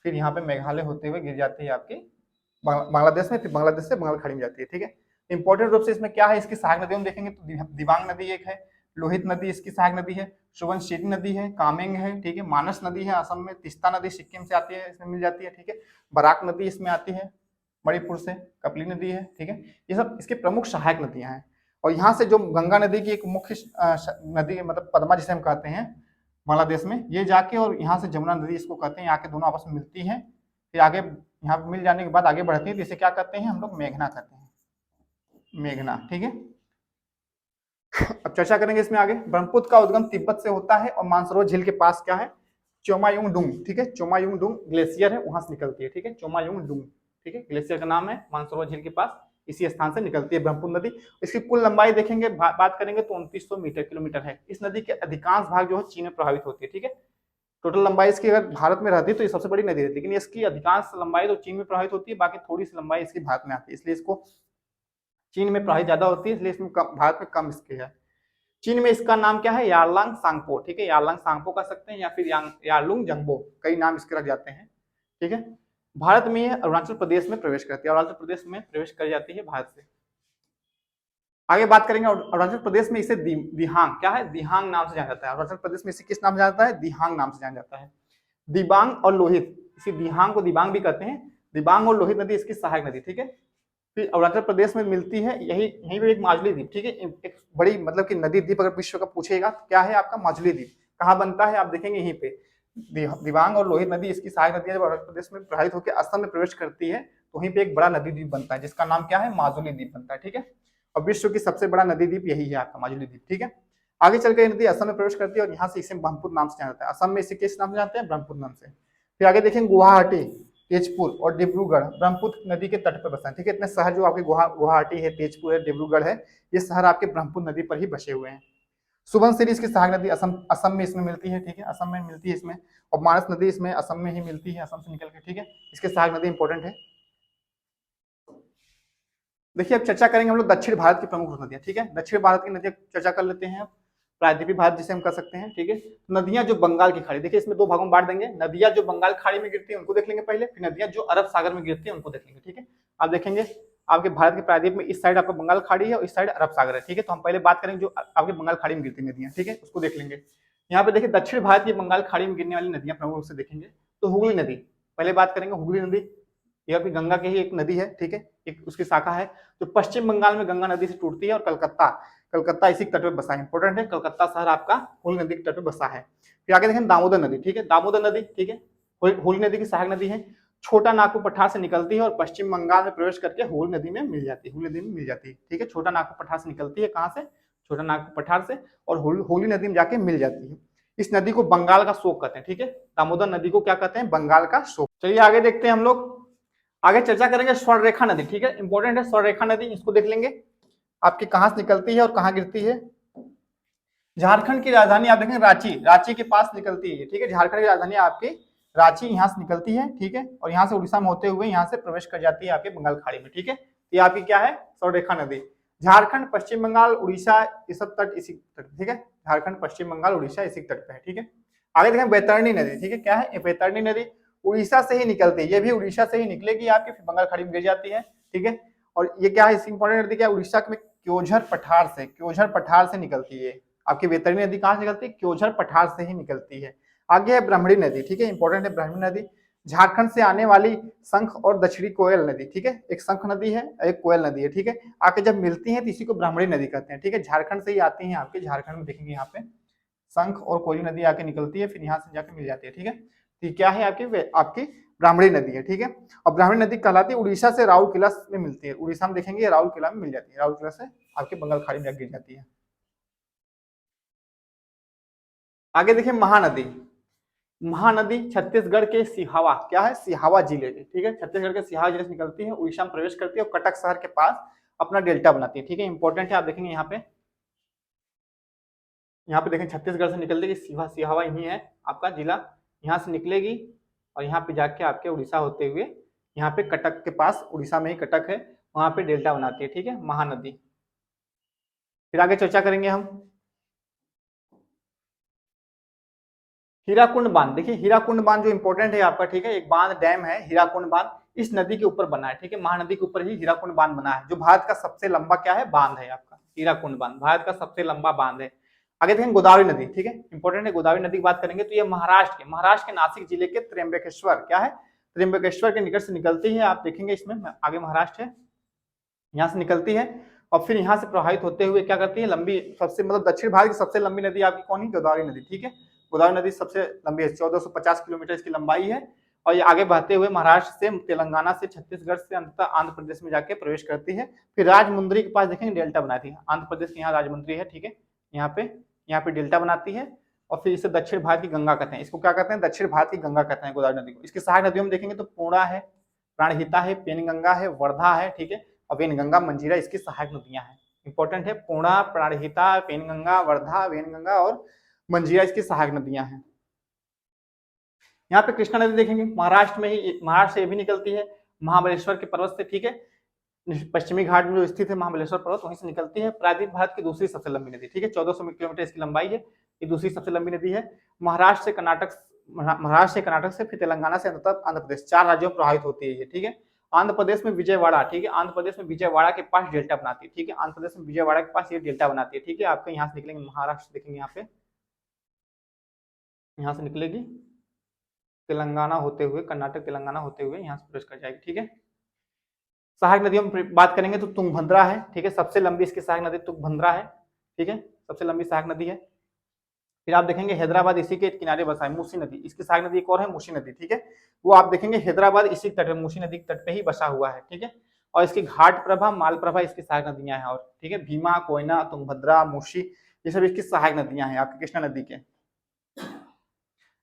फिर यहाँ पे मेघालय होते हुए गिर जाती है आपकी बांग्लादेश में, फिर बांग्लादेश से बंगाल खाड़ी में जाती है, ठीक है। इंपॉर्टेंट रूप से इसमें क्या है, इसकी सहायक नदियों में देखेंगे तो दिबांग नदी एक है, लोहित नदी इसकी सहायक नदी है, सुबनसिरी नदी है, कामेंग है, ठीक है, मानस नदी है असम में, तिस्ता नदी सिक्किम से आती है, इसमें मिल जाती है, ठीक है। बराक नदी इसमें आती है मणिपुर से, कपिली नदी है, ठीक है। ये सब इसके प्रमुख सहायक नदियां हैं। और यहाँ से जो गंगा नदी की एक मुख्य नदी मतलब पद्मा जिसे हम कहते हैं बांग्लादेश में, ये जाके और यहाँ से जमुना नदी इसको कहते हैं, यहाँ के दोनों आपस में मिलती हैं, फिर आगे यहाँ पे मिल जाने के बाद आगे बढ़ती है, तो इसे क्या कहते हैं हम लोग, मेघना कहते हैं, मेघना, ठीक है। अब चर्चा करेंगे इसमें आगे। ब्रह्मपुत्र का उद्गम तिब्बत से होता है और मानसरोवर झील के पास क्या है, चोमायुंगडुंग, ठीक है, चोमायुंगडुंग ग्लेशियर है, वहां से निकलती है, ठीक है, चोमायुंगडुंग, ठीक है, ग्लेशियर का नाम है, मानसरोवर झील के पास इसी स्थान से निकलती है ब्रह्मपुत्र नदी। इसकी कुल लंबाई देखेंगे, बात करेंगे तो 2900 मीटर किलोमीटर है। इस नदी के अधिकांश भाग जो है चीन में प्रभावित होती है, ठीक है। टोटल लंबाई इसकी अगर भारत में रहती तो ये सबसे बड़ी नदी रहती, लेकिन इसकी अधिकांश लंबाई तो चीन में प्रभावित होती है, बाकी थोड़ी सी लंबाई इसकी भारत में आती है, इसलिए इसको चीन में प्रभावित ज्यादा होती है, इसलिए इसमें भारत में कम इसकी है। चीन में इसका नाम क्या है, यारलांग सांगपो, ठीक है, यारलांग सांगपो कह सकते हैं या फिर यारलुंग जंगबो, कई नाम इसके रख जाते हैं, ठीक है। भारत में अरुणाचल प्रदेश में प्रवेश करती है, अरुणाचल प्रदेश में प्रवेश कर जाती है भारत से। आगे बात करेंगे अरुणाचल प्रदेश में इसे दिहांग, क्या है, दिहांग नाम से जाना जाता है। अरुणाचल प्रदेश में इसे किस नाम से जाना जाता है, दिहांग नाम से जाना जाता है। दिबांग और लोहित, इसी दिहांग को दिबांग भी कहते हैं, दिबांग और लोहित नदी इसकी सहायक नदी, ठीक है। फिर अरुणाचल प्रदेश में मिलती है, यहीं पे एक माजुली द्वीप, ठीक है, एक बड़ी मतलब कि नदी द्वीप अगर विश्व का पूछेगा तो क्या है आपका, माजुली द्वीप। कहाँ बनता है आप देखेंगे यहीं पे, दिबांग और लोहित नदी इसकी सहायक नदी है। जब अरुणाचल प्रदेश में प्रभावित होकर असम में प्रवेश करती है तो वहीं पे एक बड़ा नदी द्वीप बनता है जिसका नाम क्या है, माजुली द्वीप बनता है, ठीक है। और विश्व की सबसे बड़ा नदी द्वीप यही है आपका माजुली द्वीप, ठीक है। आगे चलकर नदी असम में प्रवेश करती है और यहाँ से इसे ब्रह्मपुत्र नाम से जाना जाता है। असम में इसे किस नाम से जानते हैं, ब्रह्मपुत्र नाम से। फिर आगे देखेंगे गुवाहाटी, तेजपुर और डिब्रूगढ़ ब्रह्मपुत्र नदी के तट पर बसा है, ठीक है। इतने शहर जो आपके गुवाहाटी है, तेजपुर है, डिब्रूगढ़ है, ये शहर आपके ब्रह्मपुत्र नदी पर ही बसे हुए हैं। सुबनसिरी इसकी सहायक नदी असम में इसमें मिलती है, ठीक है, असम में मिलती है इसमें। और मानस नदी इसमें असम में ही मिलती है, असम से निकल के, ठीक है। इसके सहायक नदी इंपॉर्टेंट है। देखिए अब चर्चा करेंगे हम लोग दक्षिण भारत की प्रमुख नदियां, ठीक है। दक्षिण भारत की नदियां चर्चा कर लेते हैं, प्रायद्वीपीय भारत जिसे हम कर सकते हैं, ठीक है। नदियां जो बंगाल की खाड़ी, देखिए इसमें दो भागों में बांट देंगे, नदियां जो बंगाल खाड़ी में गिरती है उनको देख लेंगे पहले, फिर नदियां जो अरब सागर में गिरती है उनको देख लेंगे, ठीक है। आप देखेंगे आपके भारत के प्रायद्वीप में इस साइड आपका बंगाल खाड़ी है और इस साइड अरब सागर है, ठीक है। तो हम पहले बात करेंगे जो आपके बंगाल खाड़ी में गिरती नदियां, ठीक है, उसको देख लेंगे। यहाँ पे देखिए दक्षिण भारत की बंगाल खाड़ी में गिरने वाली नदियां प्रमुख रूप से देखेंगे तो हुगली नदी, पहले बात करेंगे हुगली नदी, यह भी गंगा की ही एक नदी है, ठीक है, एक उसकी शाखा है जो पश्चिम बंगाल में गंगा नदी से टूटती है और कलकत्ता इसी तट पे बसा है, इंपॉर्टेंट है, कलकत्ता शहर आपका हुगली नदी के तट पे बसा है। फिर आगे देखें दामोदर नदी, ठीक है, दामोदर नदी, ठीक है, हुगली नदी की सहायक नदी है, छोटा नागपुर पठार से निकलती है और पश्चिम बंगाल में प्रवेश करके हुगली नदी में मिल जाती है, हुगली नदी में मिल जाती है, ठीक है। छोटा नागपुर पठार से निकलती है, कहाँ से, छोटा नागपुर पठार से, और हुगली नदी में जाके मिल जाती है। इस नदी को बंगाल का शोक कहते हैं, ठीक है, दामोदर नदी को क्या कहते हैं, बंगाल का शोक। चलिए आगे देखते हैं हम लोग, आगे चर्चा करेंगे स्वर्णरेखा नदी, ठीक है, इंपॉर्टेंट है स्वर्णरेखा नदी, इसको देख लेंगे आपकी कहां से निकलती है और कहां गिरती है। झारखंड की राजधानी आप देखेंगे रांची के पास निकलती है, ठीक है, झारखंड की राजधानी आपकी रांची यहाँ से निकलती है, ठीक है, और यहाँ से उड़ीसा में होते हुए यहाँ से प्रवेश कर जाती है आपके बंगाल खाड़ी में, ठीक है। ये आपकी क्या है, स्वर्णरेखा नदी। झारखंड, पश्चिम बंगाल, उड़ीसा, ये सब तट इसी तट, ठीक है, झारखंड, पश्चिम बंगाल, उड़ीसा इसी तट पे है, ठीक है। आगे देखें बैतरणी नदी, ठीक है, क्या है, बैतरणी नदी उड़ीसा से ही निकलती है, ये भी उड़ीसा से ही निकलेगी आपकी, फिर बंगाल खाड़ी में गिर जाती है, ठीक है। और ये क्या है, इसकी इंपॉर्टेंट नदी क्या है, उड़ीसा में क्योझर पठार से निकलती है आपकी बैतरणी नदी, कहाँ से निकलती है, क्योझर पठार से ही निकलती है। आगे है ब्राह्मणी नदी, ठीक है, इंपॉर्टेंट है ब्राह्मणी नदी। झारखंड से आने वाली शंख और दक्षिणी कोयल नदी, ठीक है, एक शंख नदी है एक कोयल नदी है, ठीक है, आके जब मिलती है तो इसी को ब्राह्मणी नदी कहते हैं, ठीक है। झारखंड से ही आती है, आपके झारखंड में देखेंगे यहाँ पे शंख और कोयली नदी आके निकलती है, फिर यहाँ से जाके मिल जाती है, ठीक है। तो क्या है आपकी ब्राह्मणी नदी है, ठीक है। और ब्राह्मणी नदी कहलाती है उड़ीसा से राउरकेला में मिलती है, उड़ीसा में देखेंगे राउरकेला में मिल जाती है, राउरकेला से आपके बंगाल खाड़ी में गिर जाती है। आगे देखिए महानदी। महानदी छत्तीसगढ़ के सिहावा, क्या है, सिहावा जिले के, ठीक है, छत्तीसगढ़ के सिहावा जिले से निकलती है, उड़ीसा में प्रवेश करती है और कटक शहर के पास अपना डेल्टा बनाती है, ठीक है, इंपॉर्टेंट है। आप देखेंगे यहाँ पे देखें छत्तीसगढ़ से निकलती है, सिहावा यही है आपका जिला, यहाँ से निकलेगी और यहाँ पे जाके आपके उड़ीसा होते हुए यहाँ पे कटक के पास, उड़ीसा में ही कटक है, वहां पे डेल्टा बनाती है, ठीक है, महानदी। फिर आगे चर्चा करेंगे हम हीराकुंड बांध। देखिए हीराकुंड बांध जो इंपॉर्टेंट है आपका, ठीक है, एक बांध डैम है हीराकुंड बांध, इस नदी के ऊपर बना है, ठीक है, महानदी के ऊपर ही हीराकुंड बांध बना है, जो भारत का सबसे लंबा क्या है, बांध है आपका हीराकुंड बांध, भारत का सबसे लंबा बांध है। आगे देखेंगे गोदावरी नदी, ठीक है, इंपॉर्टेंट है, गोदावरी नदी की बात करेंगे तो ये महाराष्ट्र के नासिक जिले के त्र्यंबकेश्वर, क्या है, त्र्यंबकेश्वर के निकट से निकलती है, आप देखेंगे इसमें आगे महाराष्ट्र है, यहाँ से निकलती है और फिर यहाँ से प्रवाहित होते हुए क्या करती है, लंबी सबसे मतलब दक्षिण भारत की सबसे लंबी नदी आपकी कौन है, गोदावरी नदी, ठीक है, गोदावरी नदी सबसे लंबी है, 1450 किलोमीटर इसकी लंबाई है और ये आगे बहते हुए महाराष्ट्र से, तेलंगाना से, छत्तीसगढ़ से अंततः आंध्र प्रदेश में जाके प्रवेश करती है। फिर राजमुंद्री के पास देखेंगे डेल्टा बनाती है, आंध्र प्रदेश के यहाँ राजमुंद्री है, ठीक है, यहाँ पे डेल्टा बनाती है और फिर इसे दक्षिण भारत की गंगा कहते हैं, इसको क्या कहते हैं, दक्षिण भारत की गंगा कहते हैं गोदावरी नदी को। इसकी सहायक नदियों में देखेंगे तो पूर्णा है, प्राणहिता है, पेनगंगा है, वर्धा है, ठीक है, और वेनगंगा मंजीरा इसकी सहायक नदियां हैं, इंपॉर्टेंट है, पूर्णा, प्राणहिता, पेनगंगा, वर्धा, वेनगंगा और मंजीरा इसकी सहायक नदियां हैं। यहाँ पे कृष्णा नदी देखेंगे महाराष्ट्र से ये भी निकलती है, महाबलेश्वर के पर्वत से, ठीक है, पश्चिमी घाट में जो स्थित है महाबलेश्वर पर्वत, वहीं से निकलती है। प्रायद्वीप भारत की दूसरी सबसे लंबी नदी, ठीक है, 1400 किलोमीटर इसकी लंबाई है, ये दूसरी सबसे लंबी नदी है। महाराष्ट्र से कर्नाटक से फिर तेलंगाना से अंततः आंध्र प्रदेश, 4 राज्यों में प्रभावित होती है ये, ठीक है। आंध्र प्रदेश में विजयवाड़ा, ठीक है, आंध्र प्रदेश में विजयवाड़ा के पास डेल्टा बनाती है, ठीक है, आंध्र प्रदेश में विजयवाड़ा के पास ये डेल्टा बनाती है, ठीक है। आपके यहाँ से निकलेंगे महाराष्ट्र, देखेंगे यहाँ से निकलेगी तेलंगाना होते हुए, कर्नाटक तेलंगाना होते हुए यहाँ से प्रवेश कर जाएगी, ठीक है। सहायक नदियों में बात करेंगे तो तुंगभद्रा है, ठीक है, सबसे लंबी इसकी सहायक नदी तुंगभद्रा है, ठीक है, सबसे लंबी सहायक नदी है। फिर आप देखेंगे हैदराबाद इसी के किनारे बसा है, मूसी नदी, इसकी सहायक नदी एक और है मूसी नदी, ठीक है, वो आप देखेंगे हैदराबाद इसी तट पे, मूसी नदी के तट पे ही बसा हुआ है, ठीक है। और इसकी घाट प्रभा, माल प्रभा इसकी सहायक नदियां हैं, और ठीक है, भीमा, कोयना, तुंगभद्रा, मूसी, ये सब इसकी सहायक नदियां हैं आपकी कृष्णा नदी के।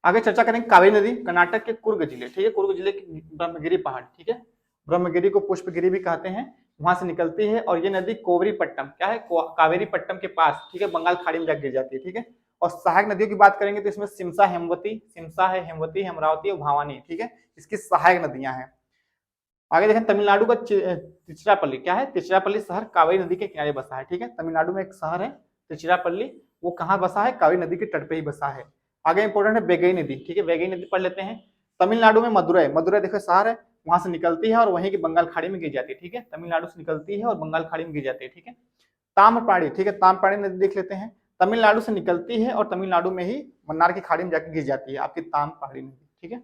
आगे चर्चा करेंगे कावेरी नदी, कर्नाटक के कुर्ग जिले, ठीक है, कुर्ग जिले की ब्रह्मगिरी पहाड़, ठीक है, ब्रह्मगिरी को पुष्पगिरी भी कहते हैं, वहां से निकलती है और ये नदी कोवरीपट्टम, क्या है, कावेरीपट्टम के पास, ठीक है, बंगाल खाड़ी में जाकर गिर जाती है, ठीक है। और सहायक नदियों की बात करेंगे तो इसमें सिमसा है, हेमवती, हेमरावती और भवानी, ठीक है, इसकी सहायक नदियां हैं। आगे देखें तमिलनाडु का तिरुचिरापल्ली, क्या है, तिरुचिरापल्ली शहर कावेरी नदी के किनारे बसा है, ठीक है, तमिलनाडु में एक शहर है तिरुचिरापल्ली, वो कहाँ बसा है, कावेरी नदी के तट पे ही बसा है। आगे इंपॉर्टेंट है वेगई नदी, ठीक है, वेगई नदी पढ़ लेते हैं। तमिलनाडु में मदुरई देखो शहर है, वहां से निकलती है और वहीं की बंगाल खाड़ी में गिर जाती है, ठीक है, तमिलनाडु से निकलती है और बंगाल खाड़ी में गिर जाती है, ठीक है। ताम्रपाणी, ठीक है, ताम्रपाणी नदी देख लेते हैं, तमिलनाडु से निकलती है और तमिलनाडु में ही मन्नार की खाड़ी में जाकर गिर जाती है आपकी ताम्रपाणी नदी, ठीक है।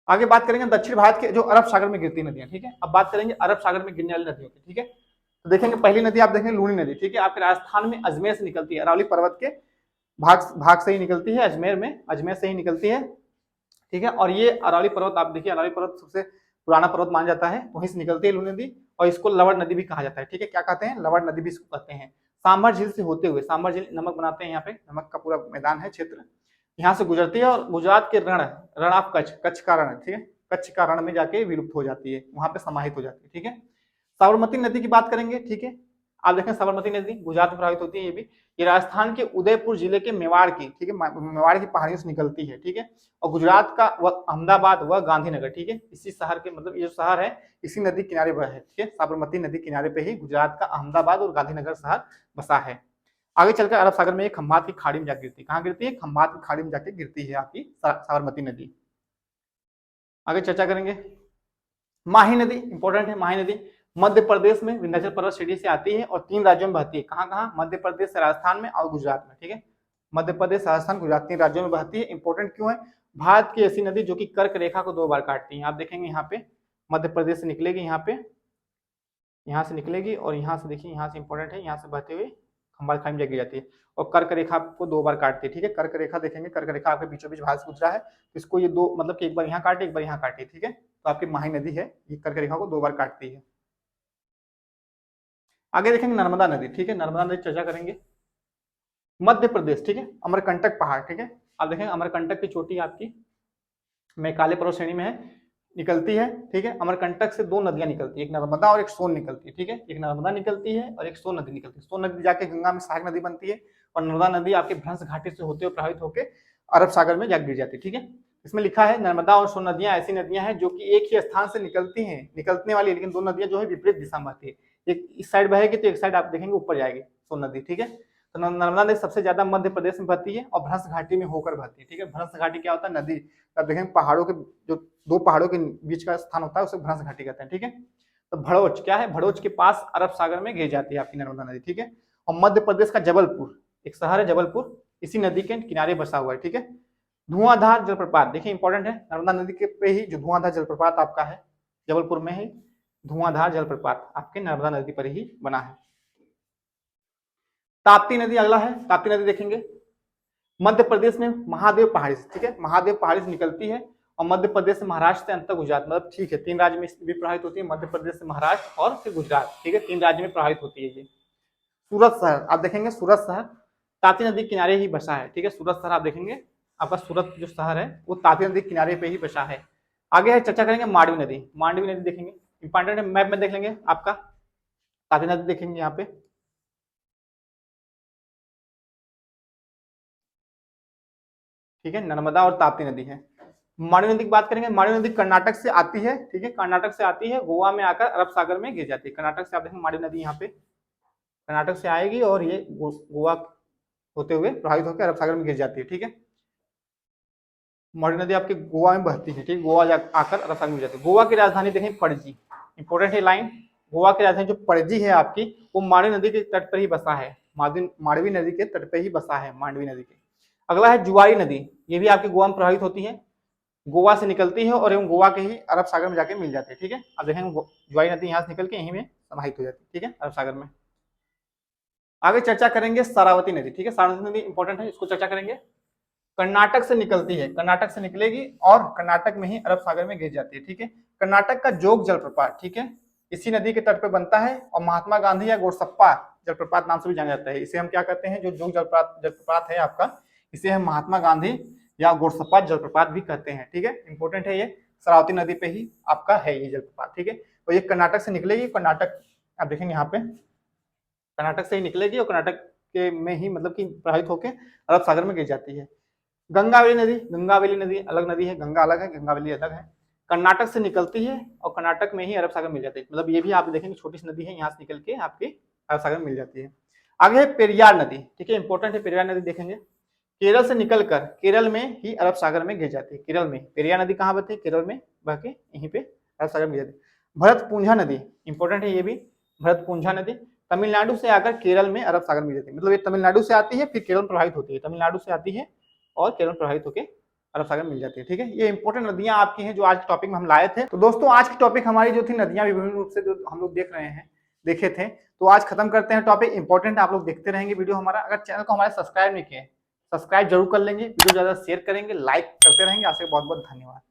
आगे बात करेंगे दक्षिण भारत के जो अरब सागर में गिरती नदियां, ठीक है, अब बात करेंगे अरब सागर में गिरने वाली नदियों की, ठीक है। तो देखेंगे पहली नदी आप देखेंगे लूनी नदी, ठीक है, आपके राजस्थान में अजमेर से निकलती है, अरावली पर्वत के भाग से ही निकलती है, अजमेर से ही निकलती है, ठीक है। और ये अरावली पर्वत आप देखिए, अरावली पर्वत सबसे पुराना पर्वत माना जाता है, वहीं से निकलती है लूनी नदी और इसको लवड़ नदी भी कहा जाता है, ठीक है, क्या कहते हैं, लवड़ नदी भी इसको कहते हैं। सांभर झील से होते हुए, सांभर झील नमक बनाते हैं, यहाँ पे नमक का पूरा मैदान है क्षेत्र, यहाँ से गुजरती है और गुजरात के रण ऑफ कच्छ का रण, ठीक है, कच्छ का रण में जाके विलुप्त हो जाती है, वहां पे समाहित हो जाती है, ठीक है। साबरमती नदी की बात करेंगे, ठीक है, आप देखें साबरमती नदी गुजरात में प्रभावित होती है, ये भी, ये राजस्थान के उदयपुर जिले के मेवाड़ की, ठीक है, मेवाड़ की पहाड़ियों से निकलती है, ठीक है, और गुजरात का वह अहमदाबाद व गांधीनगर, ठीक है, इसी शहर के मतलब ये जो शहर है इसी नदी किनारे पर है, ठीक है, साबरमती नदी किनारे पे ही गुजरात का अहमदाबाद और गांधीनगर शहर बसा है। आगे चलकर अरब सागर में खंभात की खाड़ी में जाकर गिरती है, कहाँ गिरती है, खंभात की खाड़ी में जाकर गिरती है आपकी साबरमती नदी। आगे चर्चा करेंगे माही नदी, इंपॉर्टेंट है माही नदी, मध्य प्रदेश में विंध्याचल पर्वत श्रेणी से आती है और 3 राज्यों में बहती है, कहाँ कहाँ, मध्य प्रदेश, राजस्थान में और गुजरात में, ठीक है, मध्य प्रदेश, राजस्थान, गुजरात 3 राज्यों में बहती है। इंपॉर्टेंट क्यों है? भारत की ऐसी नदी जो कि कर्क रेखा को 2 बार काटती है। आप देखेंगे यहाँ पे मध्य प्रदेश से निकलेगी, यहाँ से निकलेगी और यहाँ से देखिए, यहाँ से इंपॉर्टेंट है, यहाँ से बहते हुए खंबात खाई में गिर जाती है और कर्क रेखा को 2 बार काटती है। ठीक है, कर्क रेखा देखेंगे, कर्क रेखा आपके बीचों बीच भारत से गुजरा है, तो इसको ये 2 मतलब कि एक बार यहाँ काटे, एक बार यहाँ काटे। ठीक है, तो आपकी माही नदी है, ये कर्क रेखा को 2 बार काटती है। आगे देखेंगे नर्मदा नदी। ठीक है, नर्मदा नदी चर्चा करेंगे। मध्य प्रदेश, ठीक है, अमरकंटक पहाड़, ठीक है, आप देखेंगे अमरकंटक की चोटी आपकी मेघालय पर्वत श्रेणी में है, निकलती है। ठीक है, अमरकंटक से 2 नदियां निकलती है, एक नर्मदा और एक सोन निकलती है। ठीक है, एक नर्मदा निकलती है और एक सोन नदी निकलती है। सोन नदी जाके गंगा में सहायक नदी बनती है और नर्मदा नदी आपके भ्रंश घाटी से होते हुए प्रभावित होकर अरब सागर में जा गिर जाती है। ठीक है, इसमें लिखा है नर्मदा और सोन नदियां ऐसी नदियां हैं जो कि एक ही स्थान से निकलती हैं, निकलने वाली, लेकिन 2 नदियां जो है विपरीत दिशा में बहती है। एक इस साइड बहेगी तो एक साइड आप देखेंगे ऊपर जाएगी सोन नदी। ठीक है, तो नर्मदा नदी सबसे ज्यादा मध्य प्रदेश में बहती है और भ्रंश घाटी में होकर बहती है। ठीक है, भ्रंश घाटी क्या होता है? नदी, आप देखेंगे पहाड़ों के जो 2 पहाड़ों के बीच का स्थान होता है उसे भ्रंश घाटी कहते हैं। ठीक है, तो भड़ोच क्या है? भड़ोच के पास अरब सागर में गिर जाती है आपकी नर्मदा नदी। ठीक है, और मध्य प्रदेश का जबलपुर, एक शहर है जबलपुर, इसी नदी के किनारे बसा हुआ है। ठीक है, धुआंधार जलप्रपात देखिए इंपॉर्टेंट है, नर्मदा नदी के पे ही जो धुआंधार जलप्रपात आपका है जबलपुर में ही, धुआंधार जलप्रपात आपके नर्मदा नदी पर ही बना है। ताप्ती नदी अगला है, ताप्ती नदी देखेंगे मध्य प्रदेश में महादेव पहाड़ी से। ठीक है, महादेव पहाड़ी से निकलती है और मध्य प्रदेश से महाराष्ट्र से अंतर गुजरात, मतलब ठीक है 3 राज्य में भी प्रभावित होती है, मध्य प्रदेश से महाराष्ट्र और फिर गुजरात। ठीक है, 3 राज्य में प्रभावित होती है ये। सूरत शहर आप देखेंगे, सूरत शहर ताप्ती नदी किनारे ही बसा है। ठीक है, सूरत शहर आप देखेंगे, आपका सूरत जो शहर है वो ताप्ती नदी किनारे पे ही बसा है। आगे है चर्चा करेंगे मांडवी नदी। मांडवी नदी देखेंगे, इंपॉर्टेंट है, मैप में देख लेंगे आपका ताप्ती नदी देखेंगे यहाँ पे। ठीक है, नर्मदा और ताप्ती नदी है। मांडवी नदी की बात करेंगे, मांडवी नदी कर्नाटक से आती है। ठीक है, कर्नाटक से आती है, गोवा में आकर अरब सागर में गिर जाती है। कर्नाटक से आप देखेंगे मांडवी नदी यहाँ पे कर्नाटक से आएगी और ये गोवा होते हुए प्रभावित होकर अरब सागर में गिर जाती है। ठीक है, मांडवी नदी आपके गोवा में बहती है। ठीक, गोवा आकर अरब सागर में जाती है। गोवा की राजधानी देखें पणजी, इंपॉर्टेंट है लाइन, गोवा की राजधानी जो पणजी है आपकी वो मांडवी नदी के तट पर ही बसा है, मांडवी नदी के तट पर ही बसा है, मांडवी नदी के। अगला है जुआरी नदी, ये भी आपके गोवा में प्रभावित होती है, गोवा से निकलती है और एवं गोवा के ही अरब सागर में जाके मिल जाती है। ठीक है, अब देखेंगे जुआरी नदी यहाँ से निकल के यहीं में समाहित हो जाती है। ठीक है, अरब सागर में। आगे चर्चा करेंगे शरावती नदी। ठीक है, शरावती नदी इंपॉर्टेंट है, इसको चर्चा करेंगे। कर्नाटक से निकलती है, कर्नाटक से निकलेगी और कर्नाटक में ही अरब सागर में गिर जाती है। ठीक है, कर्नाटक का जोग जलप्रपात, ठीक है, इसी नदी के तट पर बनता है और महात्मा गांधी या गोरसप्पा जलप्रपात नाम से भी जाना जाता है। इसे हम क्या कहते हैं, जो जोग जलप्रपात है आपका, इसे हम महात्मा गांधी या गोरसप्पा जलप्रपात भी कहते हैं। ठीक है, इंपॉर्टेंट है, ये शरावती नदी पे ही आपका है ये जलप्रपात। ठीक है, तो ये कर्नाटक से निकलेगी, कर्नाटक आप देखेंगे यहाँ पे कर्नाटक से ही निकलेगी और कर्नाटक के में ही मतलब कि प्रभावित होकर अरब सागर में गिर जाती है। गंगावेली नदी, गंगावेली नदी अलग नदी है, गंगा अलग है, गंगावेली अलग है, कर्नाटक से निकलती है और कर्नाटक में ही अरब सागर मिल जाती है। मतलब ये भी आप देखेंगे छोटी सी नदी है, यहाँ से निकल के आपकी अरब सागर मिल जाती है। आगे है पेरियार नदी। ठीक है, इंपॉर्टेंट है, पेरियार नदी देखेंगे, केरल से निकलकर केरल में ही अरब सागर में गिर जाती है। केरल में पेरियार नदी कहाँ बहती है? केरल में बह के यहीं पे अरब सागर में गिर जाती है। भरतपुंझा नदी इंपॉर्टेंट है, ये भी भरतपुंझा नदी तमिलनाडु से आकर केरल में अरब सागर में गिर जाती है। मतलब ये तमिलनाडु से आती है फिर केरल में प्रभावित होती है, तमिलनाडु से आती है और केरल प्रभावित होकर अरब सागर मिल जाती है। ठीक है, ये इंपॉर्टेंट नदियां आपकी हैं जो आज टॉपिक में हम लाए थे। तो दोस्तों आज की टॉपिक हमारी जो थी नदियां विभिन्न रूप से जो हम लोग देखे थे, तो आज खत्म करते हैं टॉपिक। इंपॉर्टेंट आप लोग देखते रहेंगे वीडियो हमारा। अगर चैनल को हमारे सब्सक्राइब नहीं किए, सब्सक्राइब जरूर कर लेंगे, वीडियो ज्यादा शेयर करेंगे, लाइक करते रहेंगे। आपसे बहुत बहुत धन्यवाद।